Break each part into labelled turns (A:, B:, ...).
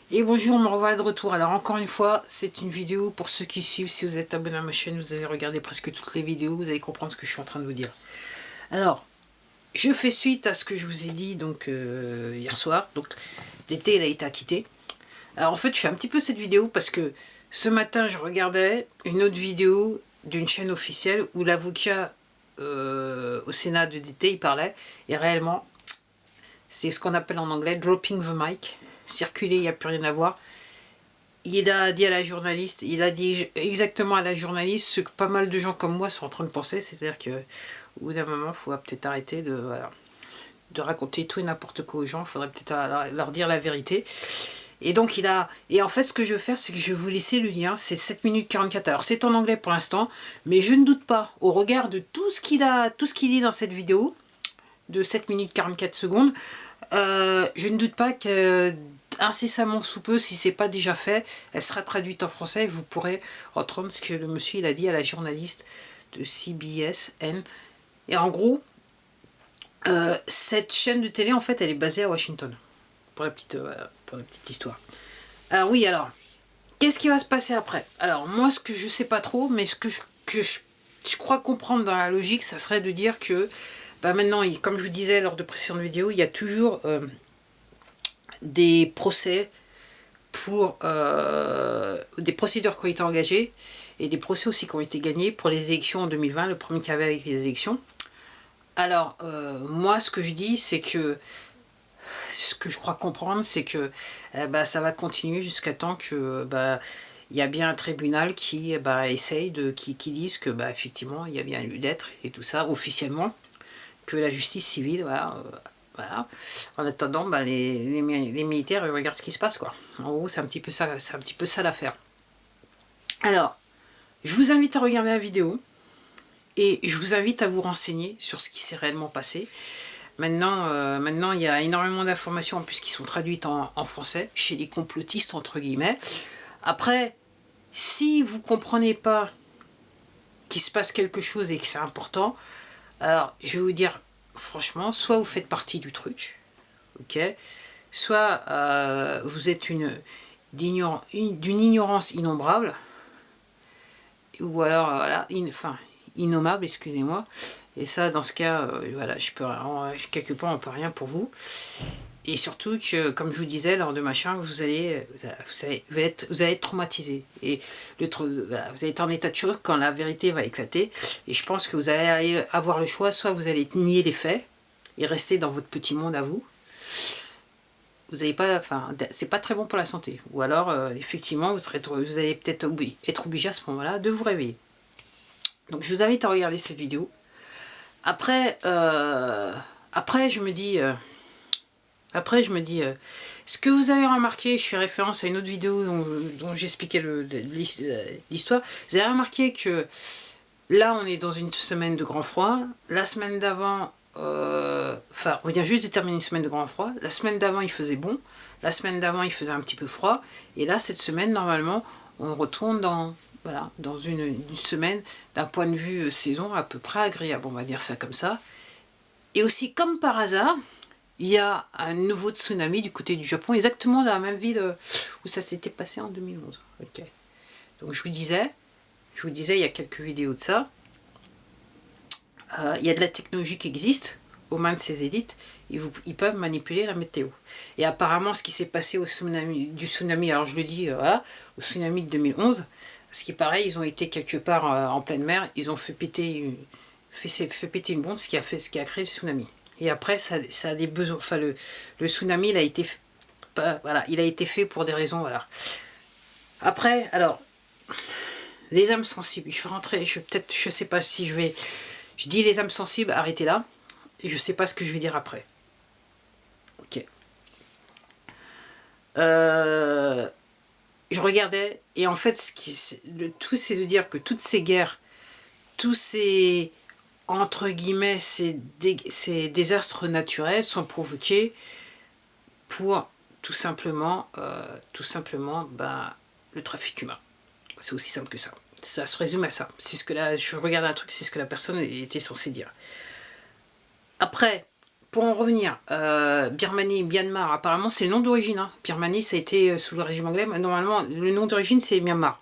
A: Et bonjour, me revoilà de retour. Alors encore une fois, c'est une vidéo pour ceux qui suivent. Si vous êtes abonné à ma chaîne, vous avez regardé presque toutes les vidéos, vous allez comprendre ce que je suis en train de vous dire. Alors, je fais suite à ce que je vous ai dit donc hier soir. Donc, l'été, il a été acquitté. Alors en fait, je fais un petit peu cette vidéo parce que ce matin, je regardais une autre vidéo d'une chaîne officielle où l'avocat au Sénat de d'été, il parlait. Et réellement, c'est ce qu'on appelle en anglais « dropping the mic ». Circuler, il n'y a plus rien à voir. Il a dit à la journaliste, il a dit exactement à la journaliste ce que pas mal de gens comme moi sont en train de penser, c'est-à-dire que au bout d'un moment, il faudra peut-être arrêter de raconter tout et n'importe quoi aux gens, il faudrait peut-être leur dire la vérité. Et donc et en fait ce que je vais faire, c'est que je vais vous laisser le lien, c'est 7 minutes 44. Alors c'est en anglais pour l'instant, mais je ne doute pas, au regard de tout ce qu'il dit dans cette vidéo, de 7 minutes 44 secondes, je ne doute pas que incessamment sous peu, si c'est pas déjà fait, elle sera traduite en français et vous pourrez entendre ce que le monsieur il a dit à la journaliste de CBS-N. Et en gros, cette chaîne de télé, en fait, elle est basée à Washington, pour la petite histoire. Alors oui, alors, qu'est-ce qui va se passer après? Alors moi, ce que je sais pas trop, mais ce que je crois comprendre dans la logique, ça serait de dire que maintenant, comme je vous disais lors de précédentes vidéos, il y a toujours des procès pour des procédures qui ont été engagées et des procès aussi qui ont été gagnés pour les élections en 2020, le premier qu'il y avait avec les élections. Alors, moi, ce que je dis, c'est que ce que je crois comprendre, c'est que ça va continuer jusqu'à temps que il y a bien un tribunal qui essaye qui dise que effectivement, il y a bien lieu d'être et tout ça, officiellement, que la justice civile, voilà. En attendant, les militaires ils regardent ce qui se passe, quoi. En gros, c'est un petit peu ça l'affaire. Alors, je vous invite à regarder la vidéo et je vous invite à vous renseigner sur ce qui s'est réellement passé. Maintenant, il y a énormément d'informations en plus qui sont traduites en français chez les complotistes entre guillemets. Après, si vous comprenez pas qu'il se passe quelque chose et que c'est important, alors je vais vous dire franchement, soit vous faites partie du truc, ok, soit vous êtes d'une ignorance innombrable, ou alors voilà, innommable, excusez-moi. Et ça, dans ce cas, voilà, quelque part, on peut rien pour vous. Et surtout que, comme je vous disais lors de machin, vous allez être traumatisé. Et voilà, vous allez être en état de choc quand la vérité va éclater. Et je pense que vous allez avoir le choix, soit vous allez nier les faits et rester dans votre petit monde à vous. Vous n'avez pas, c'est pas très bon pour la santé. Ou alors, effectivement, vous allez peut-être être obligé à ce moment-là de vous réveiller. Donc, je vous invite à regarder cette vidéo. Après, je me dis, ce que vous avez remarqué, je fais référence à une autre vidéo dont j'expliquais l'histoire. Vous avez remarqué que là, on est dans une semaine de grand froid. La semaine d'avant, on vient juste de terminer une semaine de grand froid. La semaine d'avant, il faisait bon. La semaine d'avant, il faisait un petit peu froid. Et là, cette semaine, normalement, on retourne dans une semaine d'un point de vue saison à peu près agréable, on va dire ça comme ça. Et aussi, comme par hasard, il y a un nouveau tsunami du côté du Japon, exactement dans la même ville où ça s'était passé en 2011. Okay. Donc je vous disais, il y a quelques vidéos de ça. Il y a de la technologie qui existe aux mains de ces élites, ils peuvent manipuler la météo. Et apparemment, ce qui s'est passé du tsunami, alors je le dis, au tsunami de 2011, ce qui est pareil, ils ont été quelque part en pleine mer, ils ont fait péter une bombe, ce qui a créé le tsunami. Et après, ça a des besoins. Enfin, le tsunami, il a été fait pour des raisons, voilà. Après, alors, les âmes sensibles. Je sais pas si je dis les âmes sensibles, arrêtez là. Et je sais pas ce que je vais dire après. Ok. Je regardais, et en fait, le tout, c'est de dire que toutes ces guerres, tous ces, entre guillemets, ces désastres naturels sont provoqués pour tout simplement le trafic humain. C'est aussi simple que ça. Ça se résume à ça. Je regarde un truc, c'est ce que la personne était censée dire. Après, pour en revenir, Birmanie, Myanmar, apparemment c'est le nom d'origine. Hein. Birmanie, ça a été sous le régime anglais, mais normalement le nom d'origine c'est Myanmar.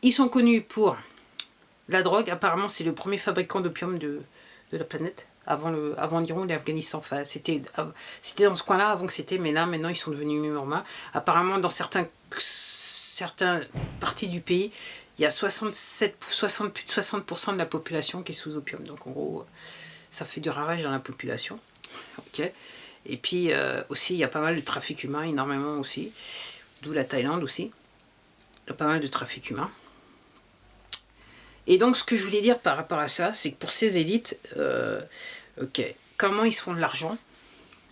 A: Ils sont connus pour la drogue. Apparemment c'est le premier fabricant d'opium de la planète. Avant l'Iran, l'Afghanistan. Enfin, c'était dans ce coin-là avant que c'était, mais là maintenant ils sont devenus numéro 1. Apparemment dans certaines parties du pays, il y a plus de 60% de la population qui est sous opium. Donc en gros, ça fait du ravage dans la population. Okay. Et puis aussi, il y a pas mal de trafic humain, énormément aussi. D'où la Thaïlande aussi. Il y a pas mal de trafic humain. Et donc ce que je voulais dire par rapport à ça, c'est que pour ces élites, comment ils se font de l'argent.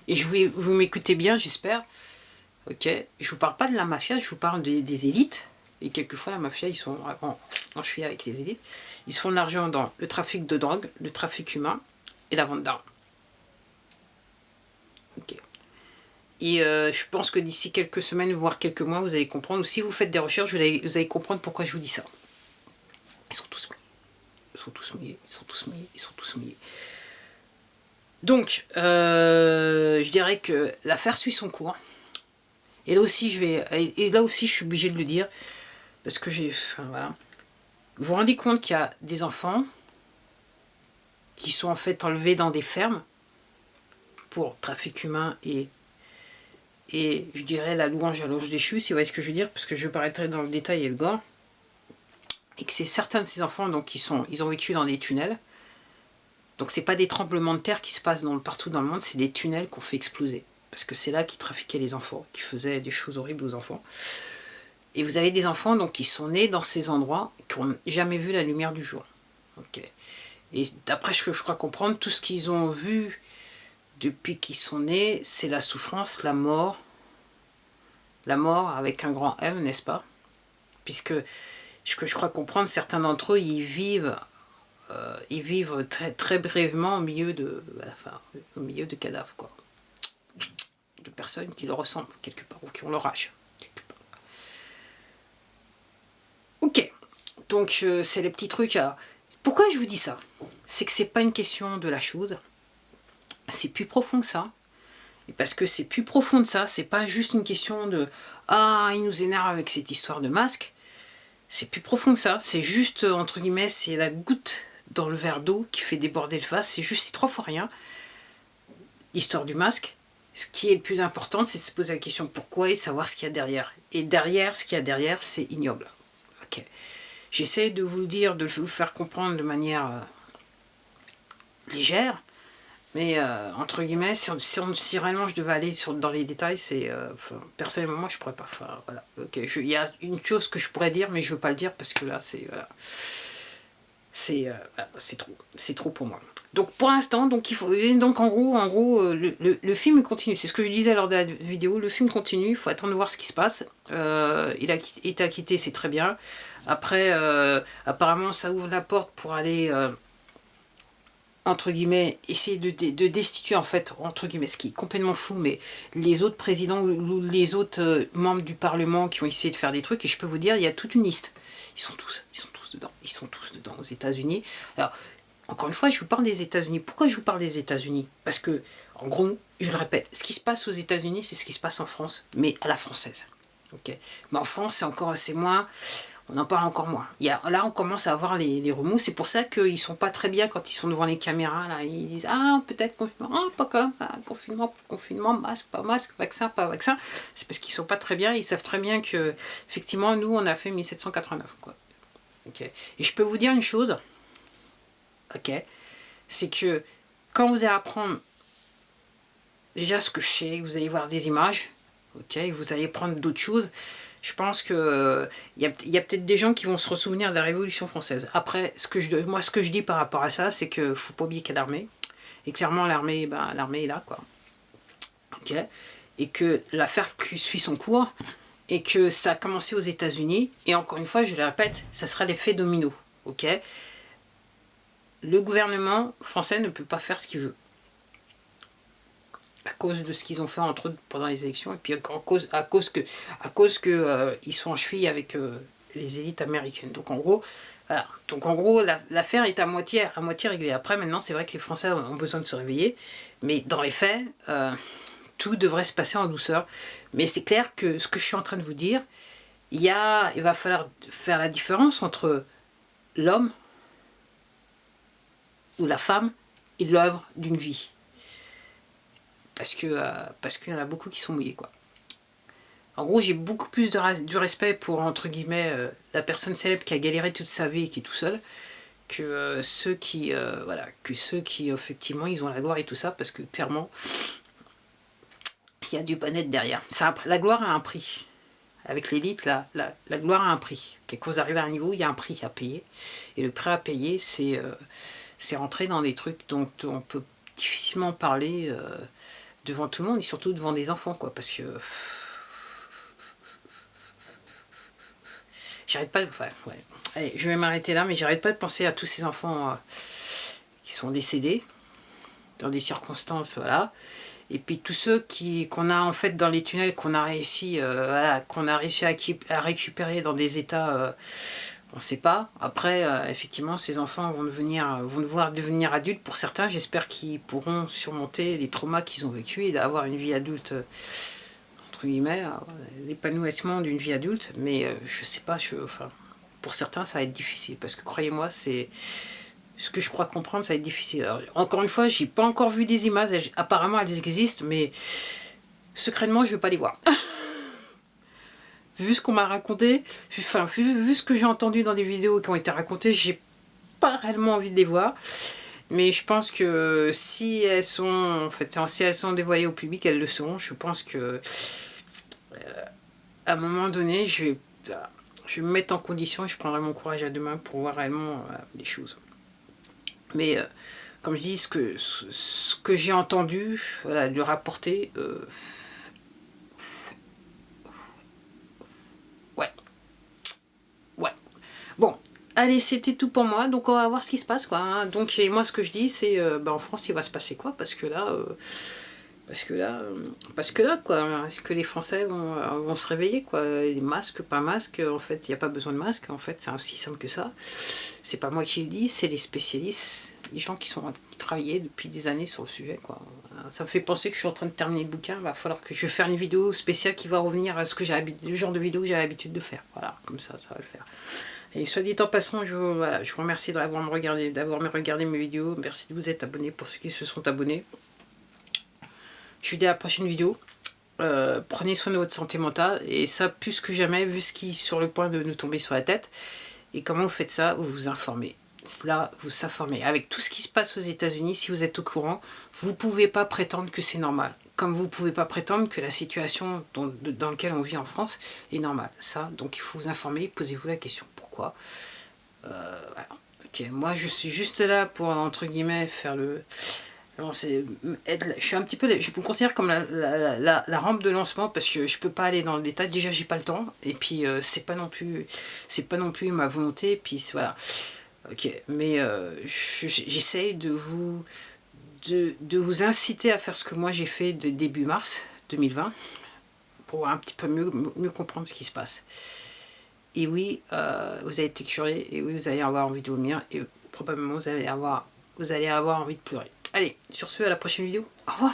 A: Et vous m'écoutez bien, j'espère. Je vous parle pas de la mafia, je vous parle des élites. Et quelquefois, la mafia, ils sont en cheville avec les élites. Ils se font de l'argent dans le trafic de drogue, le trafic humain et la vente d'armes. Et je pense que d'ici quelques semaines, voire quelques mois, vous allez comprendre. Ou si vous faites des recherches, vous allez comprendre pourquoi je vous dis ça. Ils sont tous mouillés. Ils sont tous mouillés. Ils sont tous mouillés. Ils sont tous mouillés. Donc, je dirais que l'affaire suit son cours. Et là aussi, je suis obligée de le dire. Parce que voilà. Vous vous rendez compte qu'il y a des enfants qui sont en fait enlevés dans des fermes pour trafic humain et je dirais la louange à l'ange déchu, si vous voyez ce que je veux dire, parce que je paraîtrai dans le détail et le gore. Et que c'est certains de ces enfants, donc ils ont vécu dans des tunnels. Donc c'est pas des tremblements de terre qui se passent partout dans le monde, c'est des tunnels qu'on fait exploser. Parce que c'est là qu'ils trafiquaient les enfants, qui faisaient des choses horribles aux enfants. Et vous avez des enfants donc, qui sont nés dans ces endroits, qui n'ont jamais vu la lumière du jour. Et d'après ce que je crois comprendre, tout ce qu'ils ont vu depuis qu'ils sont nés, c'est la souffrance, la mort avec un grand M, n'est-ce pas? Puisque, ce que je crois comprendre, certains d'entre eux, ils vivent très, très brièvement au milieu de cadavres, quoi. De personnes qui leur ressemblent quelque part, ou qui ont leur âge. Ok, donc c'est les petits trucs à... Pourquoi je vous dis ça? C'est que c'est pas une question de la chose, c'est plus profond que ça. Et parce que c'est plus profond de ça, c'est pas juste une question de « Ah, il nous énerve avec cette histoire de masque ». C'est plus profond que ça, c'est juste, entre guillemets, c'est la goutte dans le verre d'eau qui fait déborder le vase, c'est 3 fois rien. L'histoire du masque, ce qui est le plus important, c'est de se poser la question pourquoi et savoir ce qu'il y a derrière. Et derrière, ce qu'il y a derrière, c'est ignoble. Ok. J'essaie de vous le dire, de vous faire comprendre de manière légère, mais entre guillemets, si réellement je devais aller dans les détails, personnellement, moi je pourrais pas faire. Voilà. Il y a une chose que je pourrais dire, mais je veux pas le dire parce que là, c'est trop pour moi. Donc pour l'instant, en gros, le film continue. C'est ce que je disais lors de la vidéo. Le film continue. Il faut attendre de voir ce qui se passe. Il a été acquitté, c'est très bien. Après, apparemment, ça ouvre la porte pour aller entre guillemets, essayer de destituer, en fait, entre guillemets, ce qui est complètement fou, mais les autres présidents ou les autres membres du Parlement qui ont essayé de faire des trucs, et je peux vous dire, il y a toute une liste. Ils sont tous dedans. Ils sont tous dedans aux États-Unis. Alors, encore une fois, je vous parle des États-Unis. Pourquoi je vous parle des États-Unis? Parce que, en gros, je le répète, ce qui se passe aux États-Unis, c'est ce qui se passe en France, mais à la française. Okay. Mais en France, c'est moins... On en parle encore moins. Là, on commence à avoir les remous. C'est pour ça qu'ils ne sont pas très bien quand ils sont devant les caméras. Là. Ils disent « Ah, peut-être confinement, pas comme, confinement, masque, pas masque, vaccin, pas vaccin. » C'est parce qu'ils ne sont pas très bien. Ils savent très bien que, effectivement, nous, on a fait 1789. Quoi. Okay. Et je peux vous dire une chose. C'est que quand vous allez apprendre déjà ce que je sais, vous allez voir des images, vous allez prendre d'autres choses. Je pense qu'il y a peut-être des gens qui vont se ressouvenir de la Révolution française. Après, ce que je dis par rapport à ça, c'est qu'il ne faut pas oublier qu'il y a l'armée. Et clairement, l'armée est là, quoi. Et que l'affaire suit son cours, et que ça a commencé aux États-Unis. Et encore une fois, je le répète, ça sera l'effet domino. Le gouvernement français ne peut pas faire ce qu'il veut. À cause de ce qu'ils ont fait entre eux pendant les élections, et puis à cause que ils sont en cheville avec les élites américaines. Donc en gros, voilà. Donc en gros, l'affaire est à moitié réglée. Après, maintenant, c'est vrai que les Français ont besoin de se réveiller, mais dans les faits, tout devrait se passer en douceur. Mais c'est clair que ce que je suis en train de vous dire, il va falloir faire la différence entre l'homme ou la femme et l'œuvre d'une vie. Parce qu'il y en a beaucoup qui sont mouillés, quoi. En gros, j'ai beaucoup plus du respect pour, entre guillemets, la personne célèbre qui a galéré toute sa vie et qui est tout seul, que ceux qui, effectivement, ils ont la gloire et tout ça, parce que clairement, il y a du bonnet derrière. La gloire a un prix. Avec l'élite, la gloire a un prix. Quand vous arrivez à un niveau, il y a un prix à payer. Et le prix à payer, c'est rentrer dans des trucs dont on peut difficilement parler devant tout le monde, et surtout devant des enfants, quoi, parce que... J'arrête pas de... Enfin, ouais. Allez, je vais m'arrêter là, mais j'arrête pas de penser à tous ces enfants qui sont décédés, dans des circonstances, voilà. Et puis tous ceux qu'on a en fait dans les tunnels, qu'on a réussi à récupérer dans des états, on ne sait pas. Après, effectivement, ces enfants vont devoir devenir adultes. Pour certains, j'espère qu'ils pourront surmonter les traumas qu'ils ont vécus et d'avoir une vie adulte, entre guillemets, l'épanouissement d'une vie adulte. Mais je sais pas, pour certains, ça va être difficile. Parce que croyez-moi, c'est... Ce que je crois comprendre, ça va être difficile. Alors, encore une fois, j'ai pas encore vu des images. Apparemment, elles existent, mais secrètement, je ne veux pas les voir. Vu ce qu'on m'a raconté, enfin, vu ce que j'ai entendu dans des vidéos qui ont été racontées, j'ai pas réellement envie de les voir. Mais je pense que si elles sont dévoilées au public, elles le seront. Je pense que à un moment donné, je vais me mettre en condition et je prendrai mon courage à deux mains pour voir réellement les choses. Mais comme je dis, ce que j'ai entendu, voilà, de rapporter, ouais. Bon, allez, c'était tout pour moi, donc on va voir ce qui se passe, quoi. Hein. Donc moi, ce que je dis, c'est, en France, il va se passer quoi? Parce que là, quoi, est-ce que les Français vont se réveiller, quoi? Les masques, pas masques, en fait, il n'y a pas besoin de masques, en fait, c'est aussi simple que ça. C'est pas moi qui le dis, c'est les spécialistes, les gens qui sont travaillés depuis des années sur le sujet, quoi. Ça me fait penser que je suis en train de terminer le bouquin, il va falloir que je fasse une vidéo spéciale qui va revenir à le genre de vidéo que j'ai l'habitude de faire. Voilà, comme ça va le faire. Et soit dit en passant, je vous remercie d'avoir regardé mes vidéos. Merci de vous être abonné pour ceux qui se sont abonnés. Je vous dis à la prochaine vidéo. Prenez soin de votre santé mentale. Et ça, plus que jamais, vu ce qui est sur le point de nous tomber sur la tête. Et comment vous faites ça? Vous vous informez. Là, vous s'informez. Avec tout ce qui se passe aux États-Unis, si vous êtes au courant, vous ne pouvez pas prétendre que c'est normal. Comme vous ne pouvez pas prétendre que la situation dans laquelle on vit en France est normale. Ça, donc il faut vous informer, posez-vous la question. Pourquoi voilà. Ok, moi je suis juste là pour, entre guillemets, faire le... je suis un petit peu, je me considère comme la rampe de lancement parce que je peux pas aller dans le détail. Déjà, j'ai pas le temps, et puis c'est pas non plus ma volonté. Et puis voilà, ok. Mais j'essaye de vous inciter à faire ce que moi j'ai fait début mars 2020 pour un petit peu mieux comprendre ce qui se passe. Et oui, vous allez être curieux, et oui, vous allez avoir envie de vomir, et probablement vous allez avoir envie de pleurer. Allez, sur ce, à la prochaine vidéo. Au revoir.